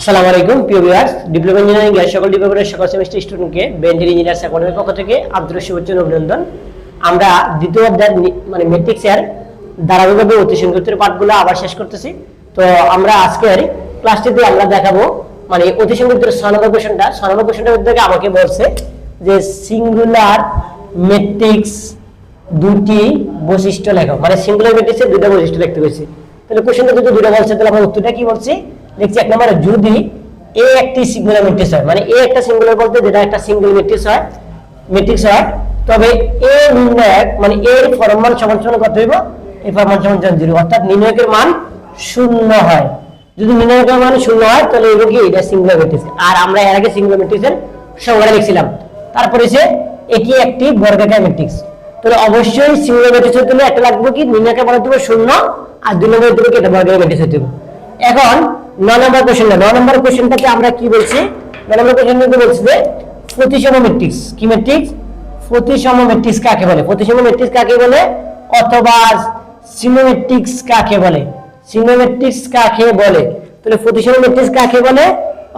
আসসালামু আলাইকুম প্রিয় ভিউয়ার্স, ডিপ্লোমা ইঞ্জিনিয়ারিং এর সকল ডিপার্টমেন্টের সকল সেমিস্টার স্টুডেন্টকে বেন্ডেল ইঞ্জিনিয়ার্স একাডেমির পক্ষ থেকে আন্তরিক শুভেচ্ছা ও অভিনন্দন। আমরা দ্বিতীয় অধ্যায় মানে ম্যাট্রিক্স এর ধারাবাহিকভাবে অতি সংক্ষিপ্ত পাঠগুলো আবার শেষ করতেছি। তো আমরা আজকের ক্লাসটিতে আমরা দেখাবো মানে অতি সংক্ষিপ্ত 6 নম্বর কোশ্চেনটার মধ্যে আমাকে বলছে যে সিঙ্গুলার ম্যাট্রিক্স দুটি বৈশিষ্ট্য লেখো, মানে সিঙ্গুলার ম্যাট্রিক্সের দুটো বৈশিষ্ট্য লিখতে হয়েছে। তাহলে কোশ্চেনটা যদি দুটো বলছে তাহলে আমরা উত্তরটা কি বলছি দেখছি। এক নম্বরে যদি এ একটি সিঙ্গুলার ম্যাট্রিক্স হয়, মানে এ একটা সিঙ্গুলার বলতে যেটা একটা সিঙ্গেল ম্যাট্রিক্স হয় তবে এ নির্ণায়ক মানে এর ফর্মান সমান কত হইব, এই ফর্মান সমান 0, অর্থাৎ নির্ণায়কের মান 0 হয়। যদি নির্ণায়কের মান 0 হয় তাহলে এর কি এটা সিঙ্গুলার ম্যাট্রিক্স। আর আমরা এর আগে সিঙ্গুলার ম্যাট্রিক্সের সংজ্ঞা লিখছিলাম। তারপরে সে এটি একটি বর্গাকার ম্যাট্রিক্স। তাহলে অবশ্যই সিঙ্গুলার ম্যাট্রিক্স হতে হলে একটা লাগবে কি নির্ণায়কের মান হতে হবে 0 আর দুই নম্বরে হতে হবে কি এটা বর্গাকার ম্যাট্রিক্স হতে হবে। এখন 9 নম্বর কোশ্চেনটাতে আমরা কি বলছি, 9 নম্বর কোশ্চেনটাতে বলছি যে প্রতিসম ম্যাট্রিক্স কি ম্যাট্রিক্স, প্রতিসম ম্যাট্রিক্স কাকে বলে, প্রতিসম ম্যাট্রিক্স কাকে বলে অথবা সিমেট্রিক্স কাকে বলে, সিমেট্রিক্স কাকে বলে। তাহলে প্রতিসম ম্যাট্রিক্স কাকে বলে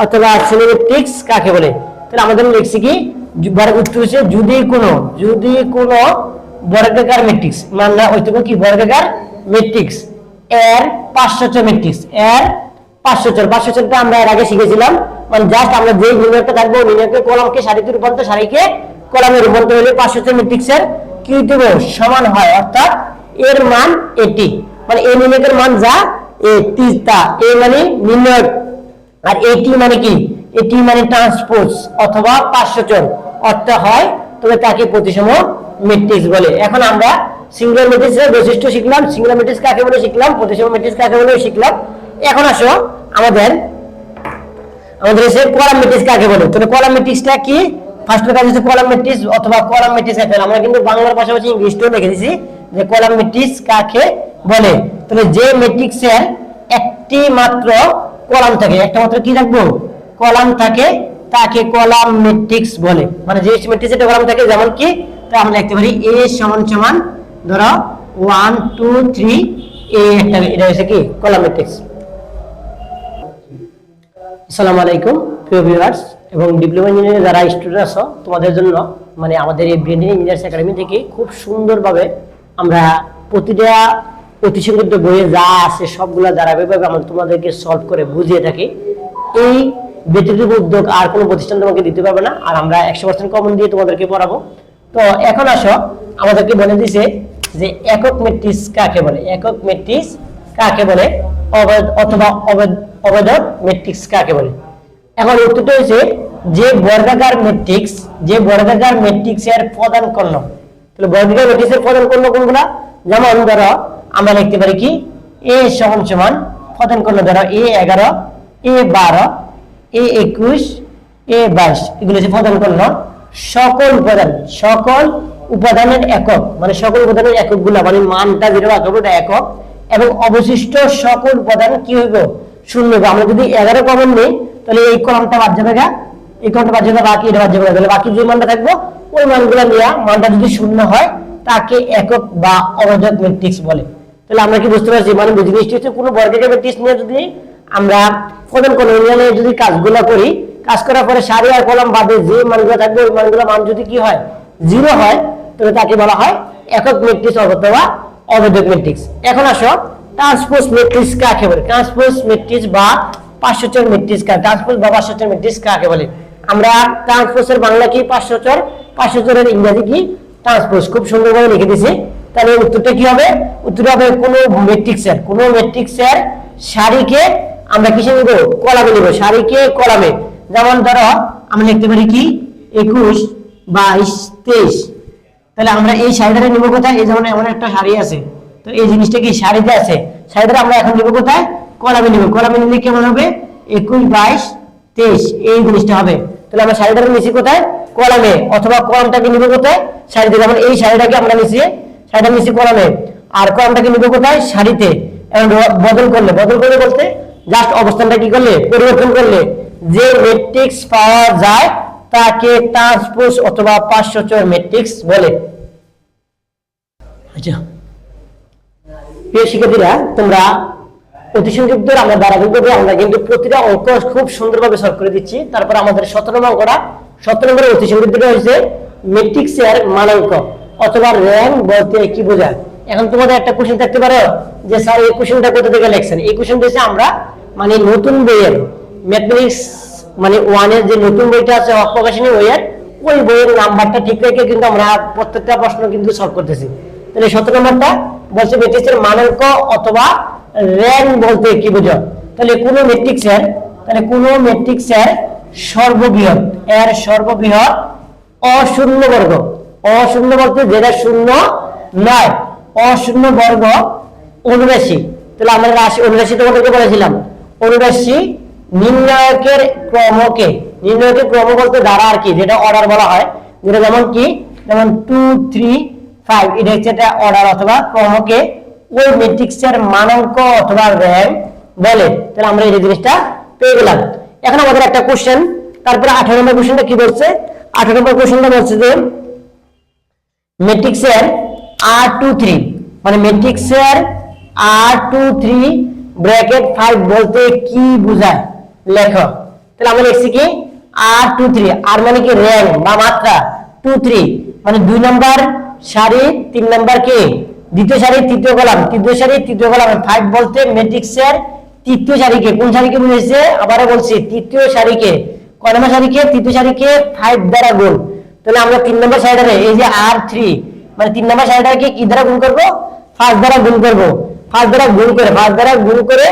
অথবা সিমেট্রিক্স কাকে বলে। তাহলে আমাদের লিখছি কি উত্তর হচ্ছে যদি কোনো বর্গাকার ম্যাট্রিক্স মানে হইতে কি বর্গাকার ম্যাট্রিক্স এর 500 ম্যাট্রিক্স এর 500টা আমরা এর আগে শিখেছিলাম। মানে জাস্ট আমরা যে নির্ণয়টা থাকবো নির্ণয়কে কলামকে সারিতে রূপান্তর, সারিকে কলামে রূপান্তর হলে 500 ম্যাট্রিক্সের কি হইতে হবে সমান হয়, অর্থাৎ এর মান এটি, মানে এই নির্ণয়কের মান যা এটি তা এ মানে নির্ণয়ক আর এটি মানে কি এটি মানে ট্রান্সপোজ অথবা 500 অর্থ হয়, তবে তাকে প্রতিসম ম্যাট্রিক্স বলে। এখন আমরা সিঙ্গুলার ম্যাট্রিক্সের বৈশিষ্ট্য শিখলাম, সিঙ্গুলার ম্যাট্রিক্স কাকে বলে শিখলাম, প্রতিসম ম্যাট্রিক্স কাকে বলে শিখলাম। এখন আসো আমাদের এসে কলাম ম্যাট্রিক্স কাকে বলে। তাহলে কলাম ম্যাট্রিক্সটা কি, ফার্স্ট কাজ হচ্ছে কলাম ম্যাট্রিক্স অথবা কলাম ম্যাট্রিক্স কাকে বলে। আমরা কিন্তু বাংলার পাশাপাশি ইংলিশটাও লিখে দিয়েছি যে কলাম ম্যাট্রিক্স কাকে বলে। তাহলে যে ম্যাট্রিক্সের একটি মাত্র কলাম থাকে, একটা মাত্র কি রাখবো কলাম থাকে, তাকে কলাম ম্যাট্রিক্স বলে। মানে যে ম্যাট্রিক্সের কলাম থাকে যেমন কি তা আমরা লিখতে পারি a সমান ধরো 1 2 3 এ একটা, এটা হচ্ছে কি কলাম ম্যাট্রিক্স। আসসালামু আলাইকুম প্রিয় ভিউয়ার্স এবং ডিপ্লোমা ইঞ্জিনিয়ারিং যারা স্টুডেন্ট আছো তোমাদের জন্য মানে আমাদের এই বেন্ডেল ইঞ্জিনিয়ার্স একাডেমি থেকে খুব সুন্দরভাবে আমরা প্রতিটা অতি সংক্ষিপ্ত বইয়ে যা আছে সবগুলা ধারাবাহিকভাবে আমরা তোমাদেরকে সলভ করে বুঝিয়ে থাকি। এই ব্যতিক্রম উদ্যোগ আর কোনো প্রতিষ্ঠান তোমাকে দিতে পারবে না, আর আমরা 100% কমন দিয়ে তোমাদেরকে পড়াবো। তো এখন আসো আমাদেরকে বলে দিছে যে একক ম্যাট্রিক্স কাকে বলে, একক ম্যাট্রিক্স কাকে বলে অথবা অবেধক ম্যাট্রিক্স কাকে বলে। এখন উত্তরটা হচ্ছে যে বর্গাকার ম্যাট্রিক্স এর প্রধান কর্ণ। তাহলে বর্গাকার ম্যাট্রিক্সের প্রধান কর্ণ কোনগুলা, যেমন ধরো আমরা লিখতে পারি কি a সমান প্রধান কর্ণ ধরো a11 a12 a21 a22, এগুলো হচ্ছে প্রধান কর্ণ। সকল উপাদানের একক মানে সকল উপাদানের এককগুলো মানে মানটা যেটা রাখবো এটা একক, এবং অবশিষ্ট সকল উপাদান কি হইব 0 হবে। আমরা যদি 11 কমন নেই তাহলে এই কলামটা বাদ যাবে, এই কলামটা বাদ যাবে, বাকি এটা বাদ যাবে, তাহলে বাকি যে মানটা থাকবো ওই মানগুলো নিয়ে মানটা যদি 0 হয় তাকে একক বা অবেধক ম্যাট্রিক্স বলে। তাহলে আমরা কি বুঝতে পারছি, মানে বুঝি নিশ্চয়ই কোনো বর্গাকার ম্যাট্রিক্স নিয়ে যদি আমরা প্রধান কর্ণ নিয়ে যদি কাজগুলো করি, কাজ করার পরে সারি আর কলাম বাদে যে মানগুলো থাকবে ওই মানগুলো মান যদি কি হয় 0 হয় তাহলে তাকে বলা হয় একক ম্যাট্রিক্স অথবা অবেধক ম্যাট্রিক্স। এখন আসো ট্রান্সপোজ ম্যাট্রিক্স কাকে বলে, ট্রান্সপোজ ম্যাট্রিক্স বা 500 ম্যাট্রিক্স কাকে বলে। আমরা ট্রান্সপোজের বাংলা কি 500 এর ইংরেজি কি ট্রান্সপোজ, খুব সুন্দরভাবে লিখে দিয়েছি। তাহলে উত্তরটা কি হবে, উত্তর হবে কোনো ম্যাট্রিক্সের সারিকে আমরা কিসে নিব কলামে নিব, সারিকে কলামে। যেমন ধরো আমরা লিখতে পারি কি 21 22 23, তাহলে আমরা এই সারিটা নিব কোথায়, এই যেমন এমন একটা সারি আছে, তো এই জিনিসটা কি সারিতে আছে, সারিটা আমরা এখন নিব কোথায় কলামে নিব। কলামে নিলে কেমন হবে 21 22 23 এই জিনিসটা হবে। তাহলে আমরা সারিটা নিছি কোথায় কলামে, অথবা কলামটাকে নিব কোথায় সারিতে। যেমন এই সারিটাকে আমরা নিছি কলামে, আর কলামটাকে নিব কোথায় সারিতে। এখন বদল করলে বলতে জাস্ট অবস্থানটা কি করলে পরিবর্তন করলে যে ম্যাট্রিক্স পাওয়া যায় তাকে ট্রান্সপোজ অথবা 500 ম্যাট্রিক্স বলে। আচ্ছা প্রিয় শিক্ষার্থীরা, তোমরা অতিসংযুক্তের আমরা ধারাবাহিকভাবে আমরা কিন্তু প্রতিটা অঙ্ক খুব সুন্দরভাবে সলভ করে দিচ্ছি। তারপর আমাদের 17 নম্বর অঙ্কটা, 17 নম্বরের অতিসংযুক্তটা হচ্ছে ম্যাট্রিক্সের মানাঙ্ক অথবা র্যাঙ্ক বলতে কি বোঝায়। এখন তোমাদের একটা কোশ্চেন থাকতে পারে যে স্যার এই কোশ্চেনটা কোথা থেকে লিখছেন। এই কোশ্চেনটা হচ্ছে আমরা মানে নতুন বইয়ের ম্যাথমেটিক্স মানে 1 এর যে নতুন বইটা আছে অপ্রকাশনী বইয়ের, ওই বইয়ের নাম্বারটা ঠিক রেখে কিন্তু আমরা প্রত্যেকটা প্রশ্ন কিন্তু সলভ করতেছি। তাহলে 17 নম্বরটা বলছে ম্যাট্রিক্সের মানাঙ্ক অথবা র্যাঙ্ক বলতে কি বোঝায়। তাহলে কোন ম্যাট্রিক্সের সর্ববৃহৎ এর সর্ববৃহৎ অশূন্য বর্গ, অশূন্য বলতে যেটা শূন্য নয়, অশূন্য বর্গ অনুরাশি। তাহলে আমরা রাশি অনুরাশি তোমাদেরকে বলেছিলাম, অনুরাশি নির্ণায়কের ক্রমকে, নির্ণায়কের ক্রম বলতে দ্বারা আর কি, যেটা অর্ডার বলা হয়, যেটা যেমন কি যেমন 2 3 5 এটা হচ্ছে একটা অর্ডার অথবা ক্রমকে ওই ম্যাট্রিক্সের মানাঙ্ক অথবা র্যাঙ্ক বলে। তাহলে আমরা এই জিনিসটা পেয়ে গেলাম। এখন আমাদের একটা কোশ্চেন, তারপরে 18 নম্বর কোশ্চেনটা কি বলছে। 18 নম্বর কোশ্চেনটা বলছে যে ম্যাট্রিক্সের R23 মানে ম্যাট্রিক্সের R23 ব্র্যাকেট 5 বলতে কি বোঝায় লেখো। তাহলে আমরা লিখছি কি R23, আর মানে কি র্যাঙ্ক বা মাত্রা, 23 মানে 2 নাম্বার সারি 3 নাম্বার কি দ্বিতীয় সারি তৃতীয় কলাম, তৃতীয় সারি তৃতীয় কলাম। 5 বলতে ম্যাট্রিক্সের তৃতীয় সারিকে, কোন সারিকে বুঝাইছে আবারো বলছি, তৃতীয় সারিকে। কয় নম্বর সারিকে? তৃতীয় সারিকে 5 দ্বারা গুণ। তাহলে আমরা 3 নম্বর সারিটারে এই যে R3 মানে 3 নম্বর সারিটাকে কি দ্বারা গুণ করব? 5 দ্বারা গুণ করব। 5 দ্বারা গুণ করে, 5 দ্বারা গুণ করে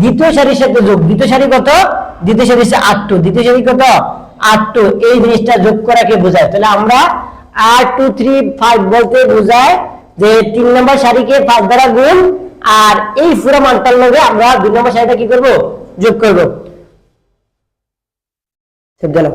দ্বিতীয় সারির সাথে যোগ। দ্বিতীয় সারি কত? দ্বিতীয় সারি হচ্ছে 8, দ্বিতীয় সারি কত? 8। এই জিনিসটা যোগ করাকে বোঝায়। তাহলে আমরা R235 বলতে বোঝায় যে 3 নম্বর সারিকে 5 দ্বারা গুণ, আর এই পুরো মানটার লগে আমরা 2 নম্বর সারিটা কি করব? যোগ করব। সব জানো।